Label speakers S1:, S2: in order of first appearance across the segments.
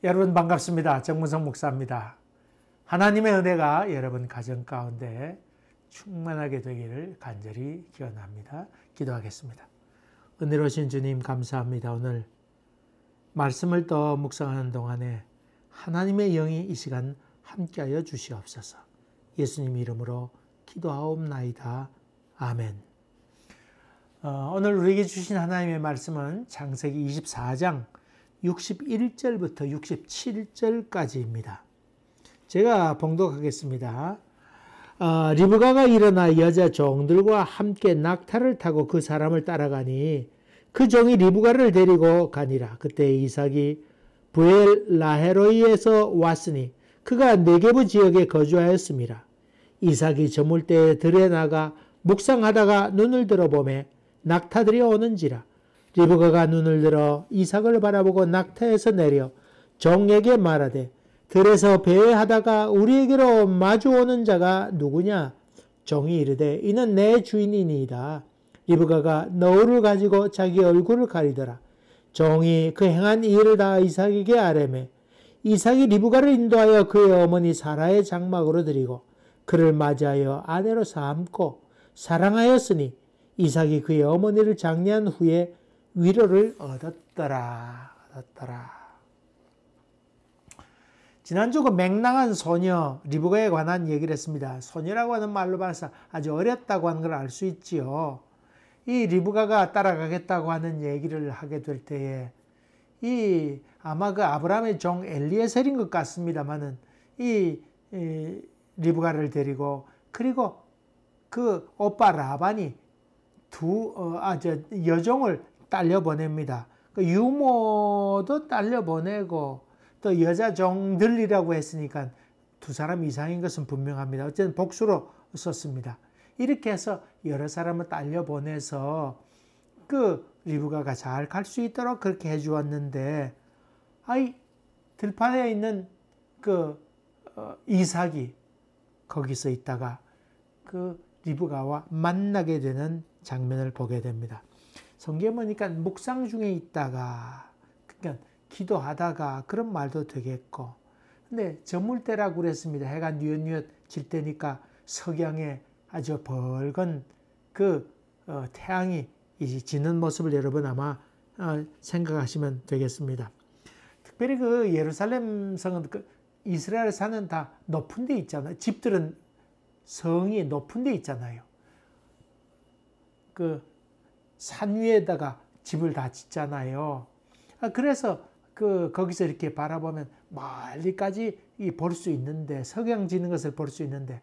S1: 여러분 반갑습니다. 정문성 목사입니다. 하나님의 은혜가 여러분 가정 가운데 충만하게 되기를 간절히 기원합니다. 기도하겠습니다. 은혜로우신 주님 감사합니다. 오늘 말씀을 더 묵상하는 동안에 하나님의 영이 이 시간 함께하여 주시옵소서. 예수님 이름으로 기도하옵나이다. 아멘. 오늘 우리에게 주신 하나님의 말씀은 창세기 24장 61절부터 67절까지입니다. 제가 봉독하겠습니다. 리브가가 일어나 여자 종들과 함께 낙타를 타고 그 사람을 따라가니 그 종이 리브가를 데리고 가니라. 그때 이삭이 브엘라헤로이에서 왔으니 그가 네게부 지역에 거주하였습니다. 이삭이 저물 때에 들에 나가 묵상하다가 눈을 들어보매 낙타들이 오는지라. 리브가가 눈을 들어 이삭을 바라보고 낙타에서 내려 종에게 말하되 들에서 배회하다가 우리에게로 마주오는 자가 누구냐? 종이 이르되 이는 내 주인이니이다. 리브가가 너울을 가지고 자기 얼굴을 가리더라. 종이 그 행한 일을 다 이삭에게 아뢰매 이삭이 리브가를 인도하여 그의 어머니 사라의 장막으로 드리고 그를 맞이하여 아내로 삼고 사랑하였으니 이삭이 그의 어머니를 장례한 후에 위로를 얻었더라. 지난주 그 맹랑한 소녀 리브가에 관한 얘기를 했습니다. 소녀라고 하는 말로 봐서 아주 어렸다고 하는 걸 알 수 있지요. 이 리브가가 따라가겠다고 하는 얘기를 하게 될 때에 아마 그 아브라함의 종 엘리에셀인 것 같습니다만은 이 리브가를 데리고 그리고 그 오빠 라반이 여종을 딸려 보냅니다. 그 유모도 딸려 보내고 또 여자 종들이라고 했으니까 두 사람 이상인 것은 분명합니다. 어쨌든 복수로 썼습니다. 이렇게 해서 여러 사람을 딸려 보내서 그 리브가가 잘 갈 수 있도록 그렇게 해주었는데 들판에 있는 그 이삭이 거기서 있다가 그 리브가와 만나게 되는 장면을 보게 됩니다. 성경에 보니까 묵상 중에 있다가 그러니까 기도하다가 그런 말도 되겠고 근데 저물 때라고 그랬습니다. 해가 뉘엿뉘엿 질 때니까 석양에 아주 벌건 그 태양이 지는 모습을 여러분 아마 생각하시면 되겠습니다. 특별히 그 예루살렘 성은 그 이스라엘 산은 다 높은 데 있잖아요. 집들은 성이 높은 데 있잖아요. 그 산 위에다가 집을 다 짓잖아요. 그래서 거기서 이렇게 바라보면 멀리까지 볼 수 있는데 석양 지는 것을 볼 수 있는데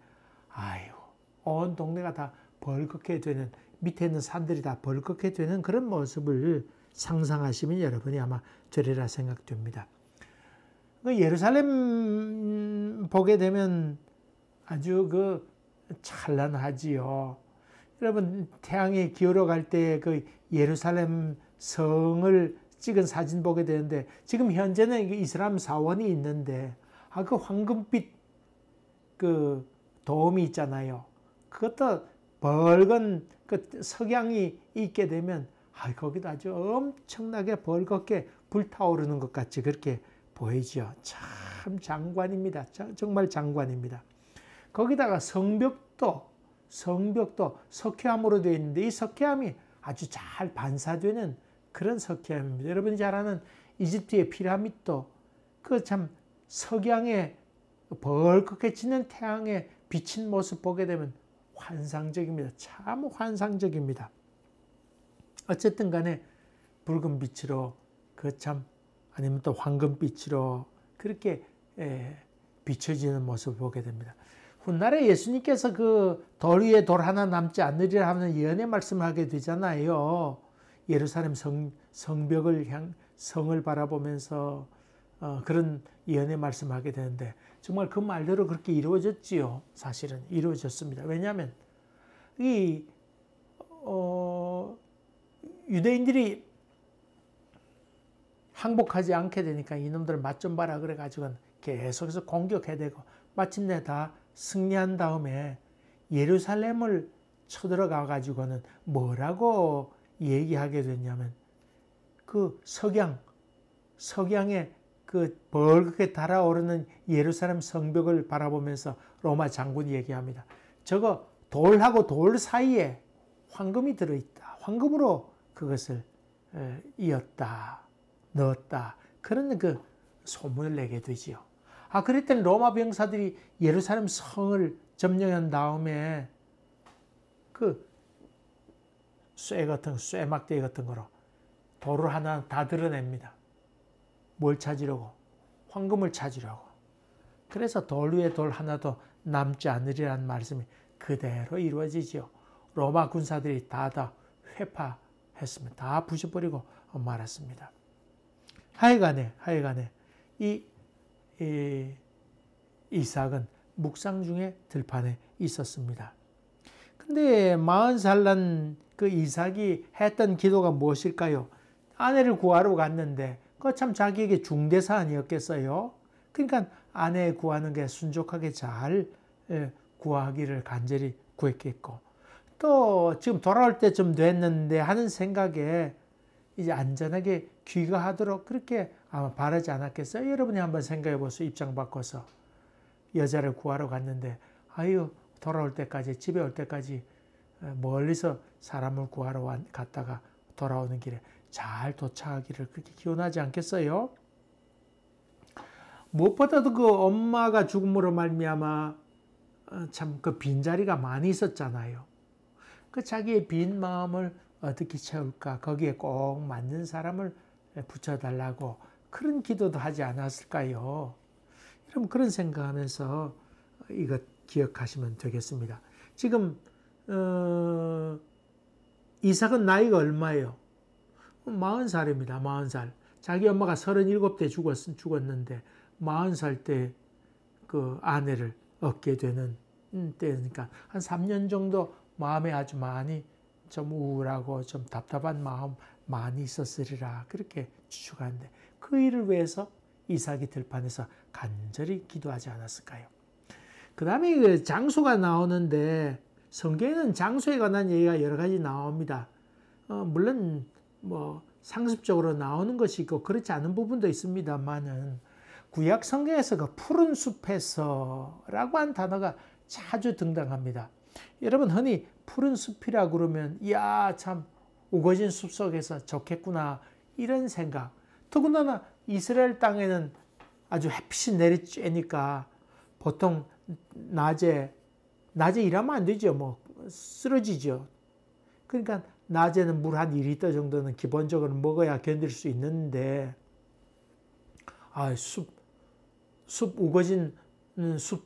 S1: 온 동네가 다 벌겋게 되는 밑에 있는 산들이 다 벌겋게 되는 그런 모습을 상상하시면 여러분이 아마 되리라 생각됩니다. 예루살렘 보게 되면 아주 찬란하지요. 여러분 태양이 기울어갈 때 그 예루살렘 성을 찍은 사진 보게 되는데 지금 현재는 이슬람 사원이 있는데 그 황금빛 그 도움이 있잖아요. 그것도 벌건 그 석양이 있게 되면 거기도 아주 엄청나게 벌겋게 불타오르는 것 같이 그렇게 보이죠. 참 장관입니다. 정말 장관입니다. 거기다가 성벽도 석회암으로 되어 있는데 이 석회암이 아주 잘 반사되는 그런 석회암입니다. 여러분이 잘 아는 이집트의 피라미드도 그 참 석양에 벌겋게 지는 태양에 비친 모습 보게 되면 환상적입니다. 참 환상적입니다. 어쨌든 간에 붉은 빛으로 아니면 또 황금빛으로 그렇게 비춰지는 모습을 보게 됩니다. 훗날에 예수님께서 그 돌 위에 돌 하나 남지 않으리라 하는 예언의 말씀을 하게 되잖아요. 예루살렘 성을 바라보면서 그런 예언의 말씀을 하게 되는데 정말 그 말대로 그렇게 이루어졌지요. 사실은 이루어졌습니다. 왜냐하면 유대인들이 항복하지 않게 되니까 이놈들 맛 좀 봐라 그래가지고 계속해서 공격해대고 마침내 다 승리한 다음에 예루살렘을 쳐들어가 가지고는 뭐라고 얘기하게 됐냐면 그 석양에 그 벌겋게 달아오르는 예루살렘 성벽을 바라보면서 로마 장군이 얘기합니다. 저거 돌하고 돌 사이에 황금이 들어있다. 황금으로 그것을 이었다, 넣었다. 그런 그 소문을 내게 되지요. 그랬더니 로마 병사들이 예루살렘 성을 점령한 다음에 그 쇠막대기 같은 거로 돌을 하나 다 드러냅니다. 뭘 찾으려고? 황금을 찾으려고. 그래서 돌 위에 돌 하나도 남지 않으리라는 말씀이 그대로 이루어지죠. 로마 군사들이 다 회파했습니다. 다 부셔버리고 말았습니다. 하여간에 이 이삭은 묵상 중에 들판에 있었습니다. 근데 40살 난 그 이삭이 했던 기도가 무엇일까요? 아내를 구하러 갔는데 그거 참 자기에게 중대사 아니었겠어요? 그러니까 아내 구하는 게 순종하게 잘 구하기를 간절히 구했겠고, 또 지금 돌아올 때쯤 됐는데 하는 생각에 이제 안전하게 귀가하도록 그렇게 아마 바라지 않았겠어요? 여러분이 한번 생각해 보세요. 입장 바꿔서 여자를 구하러 갔는데 돌아올 때까지, 집에 올 때까지 멀리서 사람을 구하러 갔다가 돌아오는 길에 잘 도착하기를 그렇게 기원하지 않겠어요? 무엇보다도 그 엄마가 죽음으로 말미암아 참 그 빈자리가 많이 있었잖아요. 그 자기의 빈 마음을 어떻게 채울까? 거기에 꼭 맞는 사람을 붙여달라고 그런 기도도 하지 않았을까요? 여러분 그런 생각하면서 이것 기억하시면 되겠습니다. 지금 이삭은 나이가 얼마예요? 40살입니다. 40살. 자기 엄마가 37대 죽었는데 40살 때 그 아내를 얻게 되는 때니까 한 3년 정도 마음에 아주 많이 좀 우울하고 좀 답답한 마음 많이 있었으리라 그렇게 추측하는데, 그 일을 위해서 이삭이 들판에서 간절히 기도하지 않았을까요? 그 다음에 그 장소가 나오는데 성경에는 장소에 관한 얘기가 여러 가지 나옵니다. 물론 뭐 상습적으로 나오는 것이 있고 그렇지 않은 부분도 있습니다만은 구약 성경에서 그 푸른 숲에서라고 한 단어가 자주 등장합니다. 여러분 흔히 푸른 숲이라 그러면 이야 참 우거진 숲 속에서 좋겠구나 이런 생각. 더군다나 이스라엘 땅에는 아주 햇빛이 내리쬐니까 보통 낮에 일하면 안 되죠. 뭐 쓰러지죠. 그러니까 낮에는 물 한 2리터 정도는 기본적으로 먹어야 견딜 수 있는데 우거진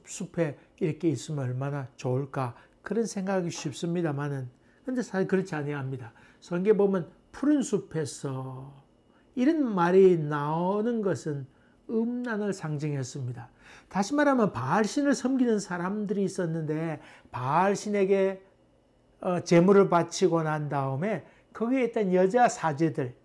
S1: 숲에 이렇게 있으면 얼마나 좋을까 그런 생각이 쉽습니다만은 근데 사실 그렇지 아니합니다. 성경에 보면 푸른 숲에서 이런 말이 나오는 것은 음란을 상징했습니다. 다시 말하면 바알신을 섬기는 사람들이 있었는데 바알신에게 제물을 바치고 난 다음에 거기에 있던 여자 사제들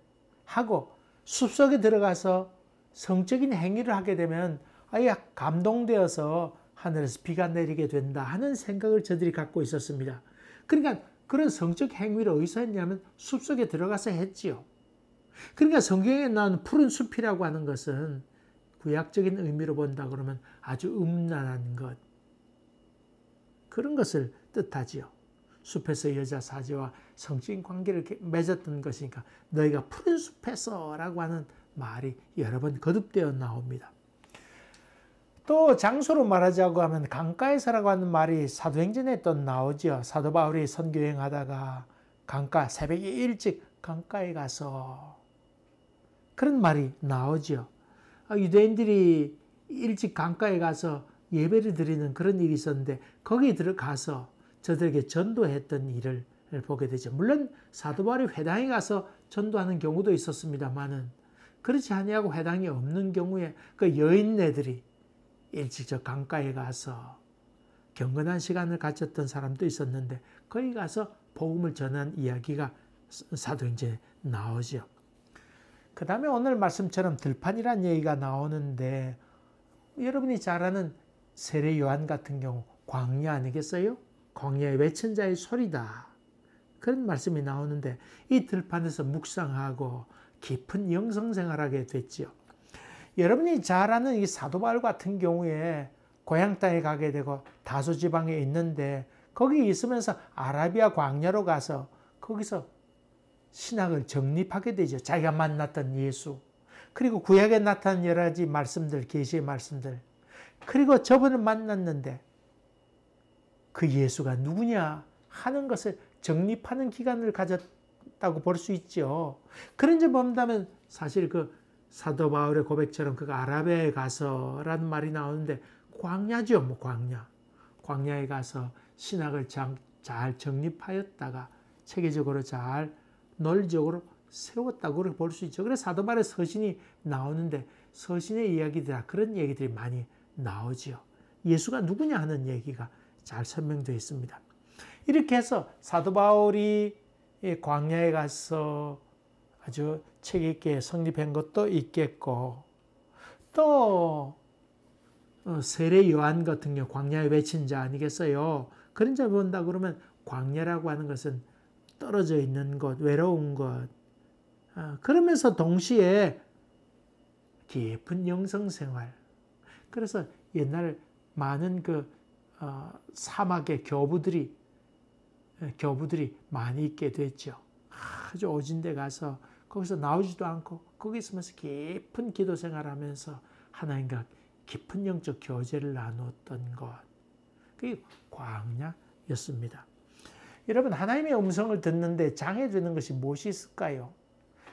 S1: 하고 숲속에 들어가서 성적인 행위를 하게 되면 아예 감동되어서 하늘에서 비가 내리게 된다 하는 생각을 저들이 갖고 있었습니다. 그러니까 그런 성적 행위를 어디서 했냐면 숲속에 들어가서 했지요. 그러니까 성경에 나온 푸른 숲이라고 하는 것은 구약적인 의미로 본다 그러면 아주 음란한 것, 그런 것을 뜻하지요. 숲에서 여자 사제와 성적인 관계를 맺었던 것이니까 너희가 푸른 숲에서 라고 하는 말이 여러 번 거듭되어 나옵니다. 또 장소로 말하자고 하면 강가에서라고 하는 말이 사도행전에 또 나오죠. 사도 바울이 선교행하다가 강가, 새벽에 일찍 강가에 가서 그런 말이 나오죠. 유대인들이 일찍 강가에 가서 예배를 드리는 그런 일이 있었는데 거기에 들어가서 저들에게 전도했던 일을 보게 되죠. 물론 사도 바울이 회당에 가서 전도하는 경우도 있었습니다만은 그렇지 아니하고 회당이 없는 경우에 그 여인네들이 일찍 저 강가에 가서 경건한 시간을 가졌던 사람도 있었는데 거기 가서 복음을 전한 이야기가 사도행전에 나오죠. 그 다음에 오늘 말씀처럼 들판이라는 얘기가 나오는데 여러분이 잘 아는 세례 요한 같은 경우 광야 아니겠어요? 광야의 외친 자의 소리다. 그런 말씀이 나오는데 이 들판에서 묵상하고 깊은 영성생활하게 됐지요. 여러분이 잘 아는 이 사도 바울 같은 경우에 고향 땅에 가게 되고 다소 지방에 있는데 거기 있으면서 아라비아 광야로 가서 거기서 신학을 정립하게 되죠. 자기가 만났던 예수, 그리고 구약에 나타난 여러 가지 말씀들, 계시의 말씀들, 그리고 저분을 만났는데 그 예수가 누구냐 하는 것을 정립하는 기간을 가졌다고 볼 수 있죠. 그런 점 본다면 사실 그 사도 바울의 고백처럼 그가 아라비아에 가서라는 말이 나오는데 광야죠, 뭐 광야. 광야에 가서 신학을 잘 정립하였다가 체계적으로 잘 논리적으로 세웠다고 그렇게 볼 수 있죠. 그래서 사도 바울의 서신이 나오는데 서신의 이야기들이 그런 얘기들이 많이 나오지요. 예수가 누구냐 하는 얘기가 잘 설명되어 있습니다. 이렇게 해서 사도 바울이 광야에 가서 아주 책 있게 성립한 것도 있겠고, 또 세례 요한 같은 경우 광야에 외친 자 아니겠어요? 그런 자 본다 그러면 광야라고 하는 것은 떨어져 있는 곳, 외로운 곳. 그러면서 동시에 깊은 영성생활. 그래서 옛날 많은 사막의 교부들이 많이 있게 됐죠. 아주 오진 데 가서 거기서 나오지도 않고 거기 있으면서 깊은 기도 생활하면서 하나님과 깊은 영적 교제를 나누었던 것. 그게 광야였습니다. 여러분, 하나님의 음성을 듣는데 장애되는 것이 무엇이 있을까요?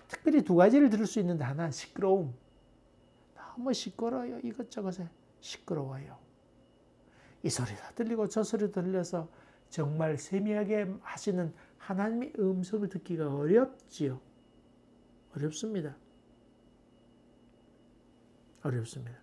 S1: 특별히 두 가지를 들을 수 있는데, 하나는 시끄러움. 너무 시끄러워요. 이것저것에 시끄러워요. 이 소리가 들리고 저 소리가 들려서 정말 세미하게 하시는 하나님의 음성을 듣기가 어렵지요. 어렵습니다. 어렵습니다.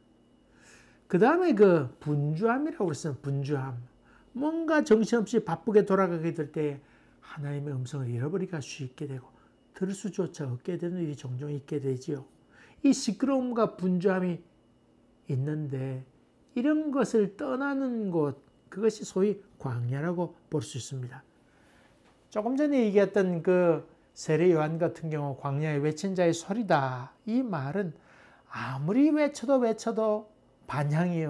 S1: 그 다음에 그 분주함이라고 그랬어요. 분주함. 뭔가 정신없이 바쁘게 돌아가게 될 때 하나님의 음성을 잃어버리기가 쉽게 되고 들을 수조차 없게 되는 일이 종종 있게 되지요. 이 시끄러움과 분주함이 있는데 이런 것을 떠나는 곳, 그것이 소위 광야라고 볼 수 있습니다. 조금 전에 얘기했던 그 세례 요한 같은 경우 광야에 외친 자의 소리다. 이 말은 아무리 외쳐도 반응이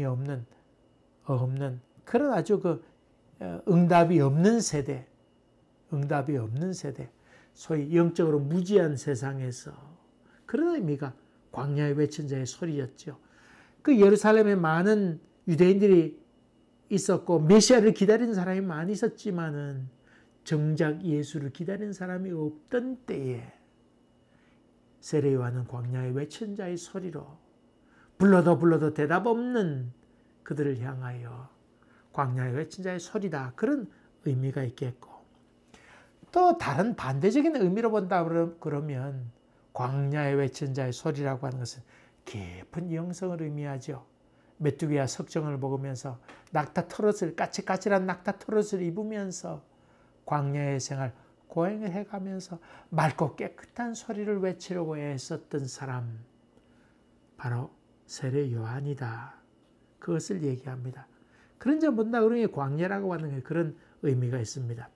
S1: 없는 그런 아주 응답이 없는 세대, 소위 영적으로 무지한 세상에서 그런 의미가 광야에 외친 자의 소리였죠. 그 예루살렘에 많은 유대인들이 있었고 메시아를 기다리는 사람이 많이 있었지만은 정작 예수를 기다리는 사람이 없던 때에 세례 요한은 광야에 외친 자의 소리로 불러도 대답 없는 그들을 향하여 광야에 외친 자의 소리다. 그런 의미가 있겠고, 또 다른 반대적인 의미로 본다 그러면 광야에 외친 자의 소리라고 하는 것은 깊은 영성을 의미하죠. 메뚜기와 석정을 먹으면서 까칠까칠한 낙타 털옷을 입으면서 광야의 생활 고행을 해가면서 맑고 깨끗한 소리를 외치려고 애썼던 사람, 바로 세례 요한이다. 그것을 얘기합니다. 그런 점 본다 그러면 광야라고 하는 게 그런 의미가 있습니다.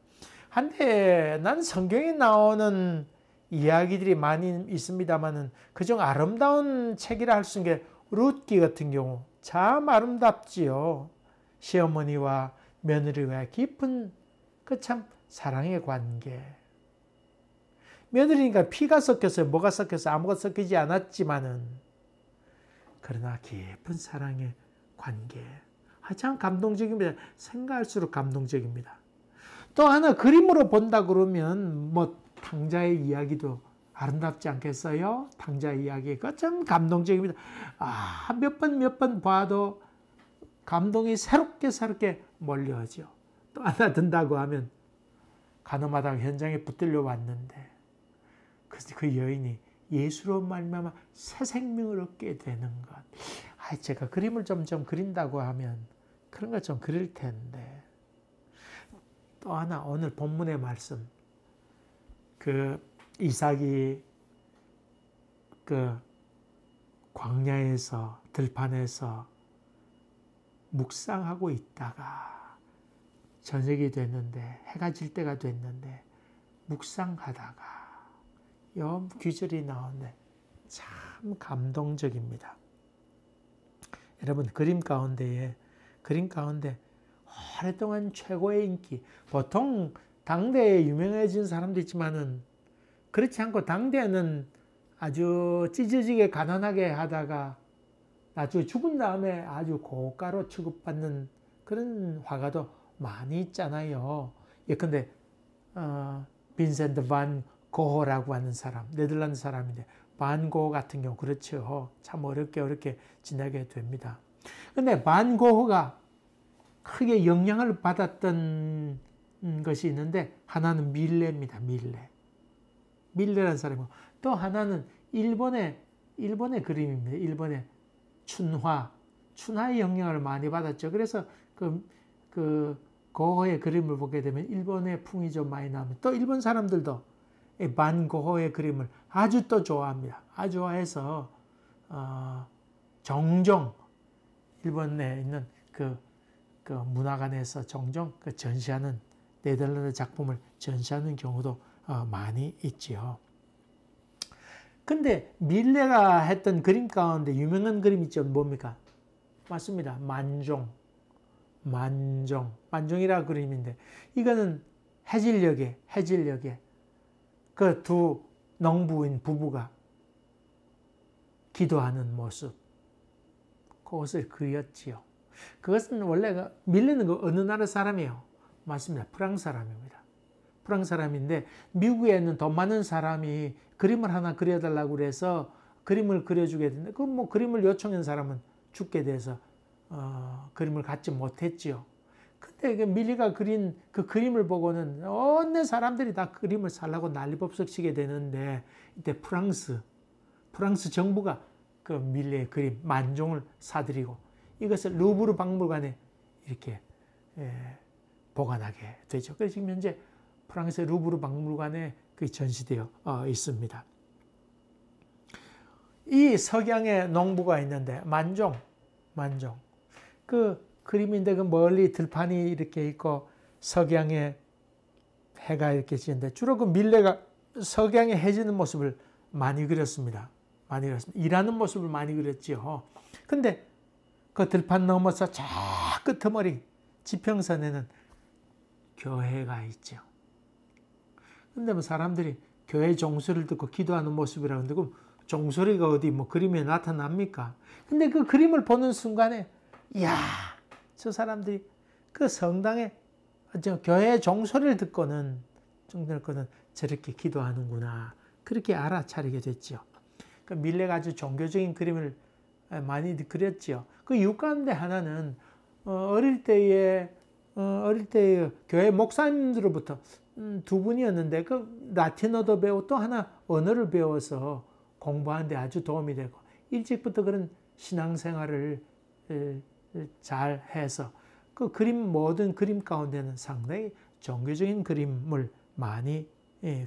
S1: 한데 난 성경에 나오는 이야기들이 많이 있습니다만은 그중 아름다운 책이라 할 수 있는 게 룻기 같은 경우 참 아름답지요. 시어머니와 며느리와 깊은 그 참 사랑의 관계. 며느리니까 피가 섞였어요. 뭐가 섞였어요? 아무것도 섞이지 않았지만은 그러나 깊은 사랑의 관계. 참 감동적입니다. 생각할수록 감동적입니다. 또 하나 그림으로 본다 그러면 탕자의 이야기도 아름답지 않겠어요? 탕자의 이야기가 참 감동적입니다. 몇 번 봐도 감동이 새롭게 몰려오죠. 또 하나 든다고 하면 가늠하다가 현장에 붙들려 왔는데 그 여인이 예수로 말미암아 새 생명을 얻게 되는 것. 제가 그림을 좀 그린다고 하면 그런 걸 좀 그릴 텐데. 또 하나 오늘 본문의 말씀. 이삭이 광야에서 들판에서 묵상하고 있다가 저녁이 됐는데 해가 질 때가 됐는데 묵상하다가 귀절이 나오는데 참 감동적입니다. 여러분, 그림 가운데 오랫동안 최고의 인기, 보통 당대에 유명해진 사람도 있지만은 그렇지 않고 당대에는 아주 찢어지게 가난하게 하다가 나중에 죽은 다음에 아주 고가로 취급받는 그런 화가도 많이 있잖아요. 예컨대 빈센트 반 고흐라고 하는 사람, 네덜란드 사람인데 반 고흐 같은 경우 그렇죠. 참 어렵게 지내게 됩니다. 근데 반 고흐가 크게 영향을 받았던 것이 있는데 하나는 밀레입니다. 밀레라는 사람이고 또 하나는 일본의 그림입니다. 일본의 춘화의 영향을 많이 받았죠. 그래서 그 고흐의 그림을 보게 되면 일본의 풍이 좀 많이 나옵니다. 또 일본 사람들도 반 고흐의 그림을 아주 또 좋아합니다. 아주 좋아해서 종종 일본에 있는 그 문화관에서 종종 전시하는 네덜란드 작품을 전시하는 경우도 많이 있지요. 근데 밀레가 했던 그림 가운데 유명한 그림 있죠. 뭡니까? 맞습니다. 만종이라 그림인데 이거는 해질녘에 그 두 농부인 부부가 기도하는 모습, 그것을 그렸지요. 그것은 원래 밀레는 어느 나라 사람이에요? 맞습니다. 프랑스 사람입니다. 프랑스 사람인데 미국에 있는 돈 많은 사람이 그림을 하나 그려달라고 그래서 그림을 그려주게 됐는데 그림을 요청한 사람은 죽게 돼서 그림을 갖지 못했지요. 근데 밀레가 그린 그 그림을 보고는 온 사람들이 다 그림을 살라고 난리법석 치게 되는데 이때 프랑스 정부가 그 밀레의 그림 만종을 사들이고 이것을 루브르 박물관에 이렇게 보관하게 되죠. 그래서 지금 현재 프랑스의 루브르 박물관에 그 전시되어 있습니다. 이 석양의 농부가 있는데 만종 그 그림인데 그 멀리 들판이 이렇게 있고 석양에 해가 이렇게 지는데 주로 그 밀레가 석양에 해 지는 모습을 많이 그렸습니다. 일하는 모습을 많이 그렸지요. 근데 그 들판 넘어서 저 끄트머리 지평선에는 교회가 있죠. 근데 뭐 사람들이 교회 종소리를 듣고 기도하는 모습이라고 하는데 그럼 종소리가 어디 뭐 그림에 나타납니까? 근데 그 그림을 보는 순간에 이야, 저 사람들이 그 성당에 교회 종소리를 듣고는 저렇게 기도하는구나. 그렇게 알아차리게 됐죠. 그 밀레가 아주 종교적인 그림을 많이 그렸지요. 그 이유 가운데 하나는 어릴 때에 교회 목사님들로부터 두 분이었는데 그 라틴어도 배우고 또 하나 언어를 배워서 공부하는데 아주 도움이 되고 일찍부터 그런 신앙생활을 잘 해서 그 모든 그림 가운데는 상당히 종교적인 그림을 많이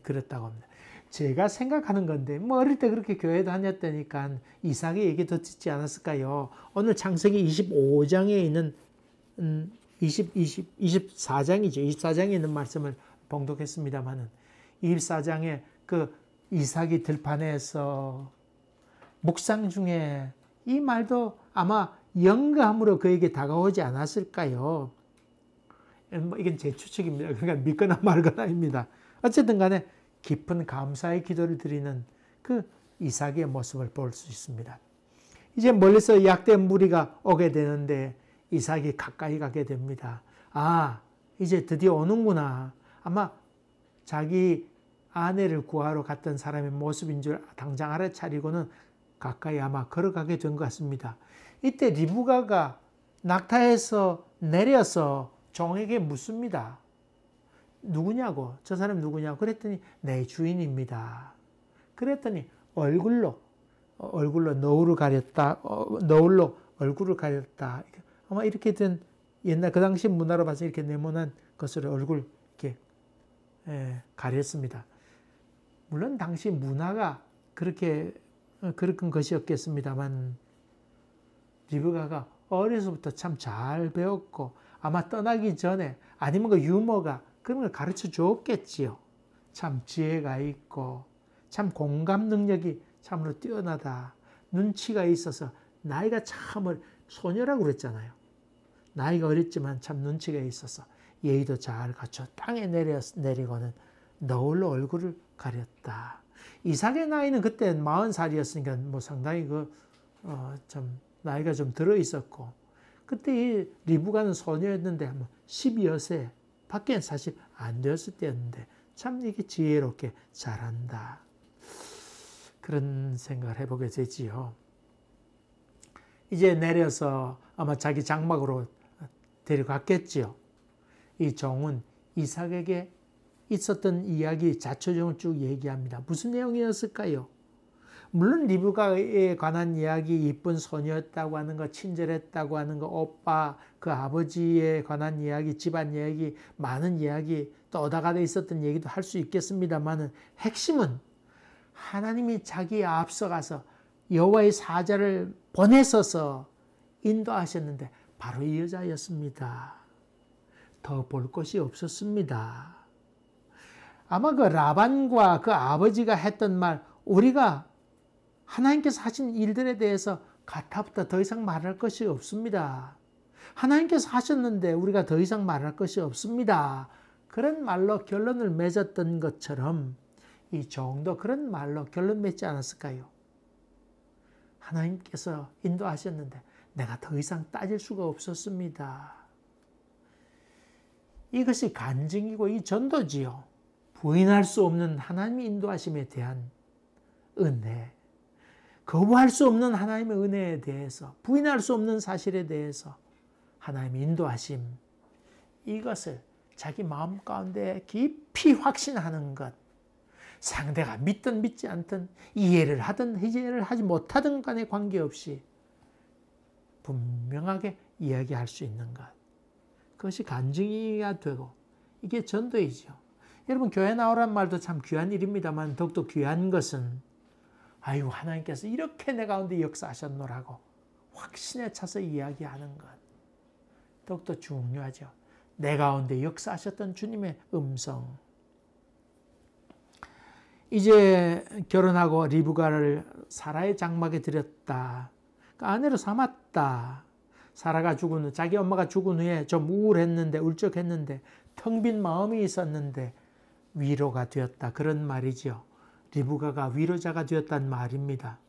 S1: 그렸다고 합니다. 제가 생각하는 건데 뭐 어릴 때 그렇게 교회 다녔다니까 이삭의 얘기 더 듣지 않았을까요? 오늘 창세기 25장에 있는 24장이죠. 24장에 있는 말씀을 봉독했습니다만은 24장에 그 이삭이 들판에서 묵상 중에 이 말도 아마 영감으로 그에게 다가오지 않았을까요? 뭐 이건 제 추측입니다. 그러니까 믿거나 말거나입니다. 어쨌든 간에 깊은 감사의 기도를 드리는 그 이삭의 모습을 볼 수 있습니다. 이제 멀리서 약된 무리가 오게 되는데 이삭이 가까이 가게 됩니다. 아, 이제 드디어 오는구나. 아마 자기 아내를 구하러 갔던 사람의 모습인 줄 당장 알아차리고는 가까이 아마 걸어가게 된 것 같습니다. 이때 리브가가 낙타에서 내려서 종에게 묻습니다. 누구냐고, 저 사람이 누구냐고 그랬더니 내 주인입니다. 그랬더니 얼굴로 너울을 가렸다. 너울로 얼굴을 가렸다. 아마 이렇게 된 옛날 그 당시 문화로 봐서 이렇게 네모난 것으로 얼굴 이렇게 가렸습니다. 물론 당시 문화가 그런 것이었겠습니다만 리브가가 어려서부터 참 잘 배웠고 아마 떠나기 전에 아니면 그 유머가 그런 걸 가르쳐 줬겠지요. 참 지혜가 있고 참 공감 능력이 참으로 뛰어나다. 눈치가 있어서 나이가 참 소녀라고 그랬잖아요. 나이가 어렸지만 참 눈치가 있어서 예의도 잘 갖춰 땅에 내리고는 너울로 얼굴을 가렸다. 이삭의 나이는 그때 40살이었으니까 뭐 상당히 좀 나이가 좀 들어 있었고, 그때 이 리브가는 소녀였는데 12여세 밖엔 사실 안 되었을 때였는데 참 이게 지혜롭게 잘한다. 그런 생각을 해보게 되지요. 이제 내려서 아마 자기 장막으로 데려갔겠지요. 이 종은 이삭에게 있었던 이야기 자초정을 쭉 얘기합니다. 무슨 내용이었을까요? 물론 리브가에 관한 이야기, 이쁜 소녀였다고 하는 거, 친절했다고 하는 거, 오빠, 그 아버지에 관한 이야기, 집안 이야기, 많은 이야기, 또 어다가다 있었던 얘기도 할 수 있겠습니다만 핵심은 하나님이 자기에 앞서가서 여호와의 사자를 보내셔서 인도하셨는데 바로 이 여자였습니다. 더 볼 것이 없었습니다. 아마 그 라반과 그 아버지가 했던 말, 우리가 하나님께서 하신 일들에 대해서 가타부터 더 이상 말할 것이 없습니다. 하나님께서 하셨는데 우리가 더 이상 말할 것이 없습니다. 그런 말로 결론을 맺었던 것처럼 이 종도 그런 말로 결론 맺지 않았을까요? 하나님께서 인도하셨는데 내가 더 이상 따질 수가 없었습니다. 이것이 간증이고 이 전도지요. 부인할 수 없는 하나님의 인도하심에 대한 은혜, 거부할 수 없는 하나님의 은혜에 대해서, 부인할 수 없는 사실에 대해서 하나님의 인도하심, 이것을 자기 마음 가운데 깊이 확신하는 것, 상대가 믿든 믿지 않든, 이해를 하든 이해를 하지 못하든 간에 관계없이 분명하게 이야기할 수 있는 것, 그것이 간증이가 되고 이게 전도이죠. 여러분, 교회 나오란 말도 참 귀한 일입니다만 더욱더 귀한 것은 아유, 하나님께서 이렇게 내 가운데 역사하셨노라고 확신에 차서 이야기하는 것, 더욱더 중요하죠. 내 가운데 역사하셨던 주님의 음성. 이제 결혼하고 리브가를 사라의 장막에 들였다. 그 아내로 삼았다. 사라가 죽은 후, 자기 엄마가 죽은 후에 좀 우울했는데, 울적했는데, 텅 빈 마음이 있었는데 위로가 되었다. 그런 말이죠. 리브가가 위로자가 되었다는 말입니다.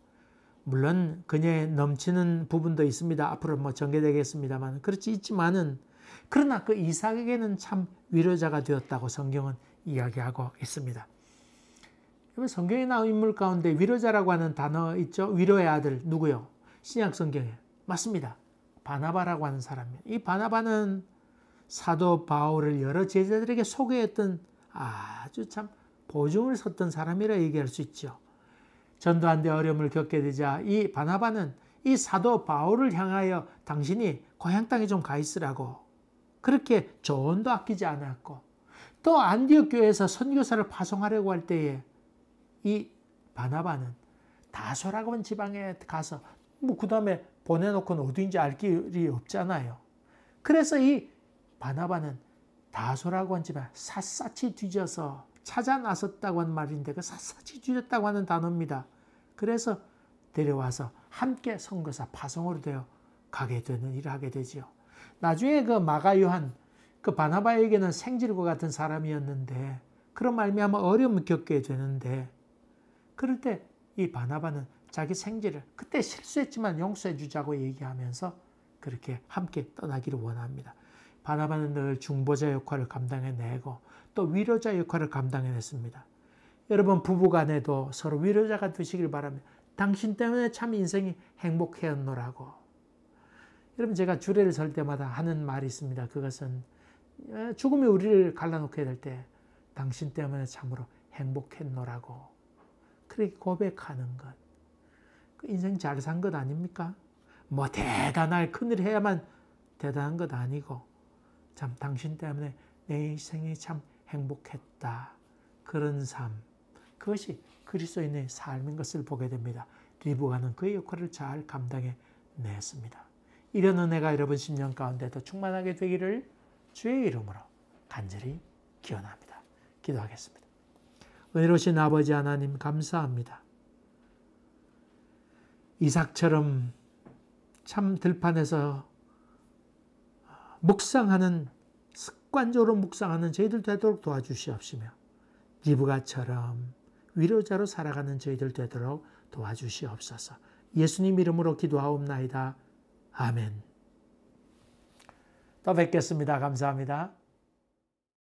S1: 물론 그녀의 넘치는 부분도 있습니다. 앞으로 뭐 전개되겠습니다만, 그렇지 있지만은, 그러나 그 이삭에게는 참 위로자가 되었다고 성경은 이야기하고 있습니다. 성경에 나온 인물 가운데 위로자라고 하는 단어 있죠? 위로의 아들 누구요? 신약 성경에 맞습니다. 바나바라고 하는 사람이에요. 이 바나바는 사도 바울을 여러 제자들에게 소개했던 아주 참 보증을 섰던 사람이라 얘기할 수 있죠. 전도하는데 어려움을 겪게 되자 이 바나바는 이 사도 바울을 향하여 당신이 고향 땅에 좀 가 있으라고 그렇게 조언도 아끼지 않았고, 또 안디옥 교회에서 선교사를 파송하려고 할 때에 이 바나바는 다소라고 하는 지방에 가서 뭐 그 다음에 보내놓고는 어디인지 알 길이 없잖아요. 그래서 이 바나바는 다소라고 한 지방 샅샅이 뒤져서 찾아 나섰다고 하는 말인데, 그 샅샅이 뒤졌다고 하는 단어입니다. 그래서 데려와서 함께 선교사 파송으로 되어 가게 되는 일을 하게 되지요. 나중에 그 마가 요한, 그 바나바에게는 생질과 같은 사람이었는데 그런 말미암아 어려움을 겪게 되는데, 그럴 때 이 바나바는 자기 생질을 그때 실수했지만 용서해 주자고 얘기하면서 그렇게 함께 떠나기를 원합니다. 바나바는 늘 중보자 역할을 감당해내고 또 위로자 역할을 감당해냈습니다. 여러분, 부부간에도 서로 위로자가 되시길 바랍니다. 당신 때문에 참 인생이 행복해였노라고. 여러분, 제가 주례를 설 때마다 하는 말이 있습니다. 그것은 죽음이 우리를 갈라놓게 될 때 당신 때문에 참으로 행복했노라고 그렇게 고백하는 것. 그 인생 잘 산 것 아닙니까? 뭐 대단할 큰일 해야만 대단한 것 아니고 참 당신 때문에 내 인생이 참 행복했다. 그런 삶. 그것이 그리스도인의 삶인 것을 보게 됩니다. 리브가는 그의 역할을 잘 감당해 냈습니다. 이런 은혜가 여러분 심령 가운데도 충만하게 되기를 주의 이름으로 간절히 기원합니다. 기도하겠습니다. 은혜로우신 아버지 하나님 감사합니다. 이삭처럼 참 들판에서 묵상하는, 습관적으로 묵상하는 저희들 되도록 도와주시옵시며, 리브가처럼 위로자로 살아가는 저희들 되도록 도와주시옵소서. 예수님 이름으로 기도하옵나이다. 아멘. 또 뵙겠습니다. 감사합니다.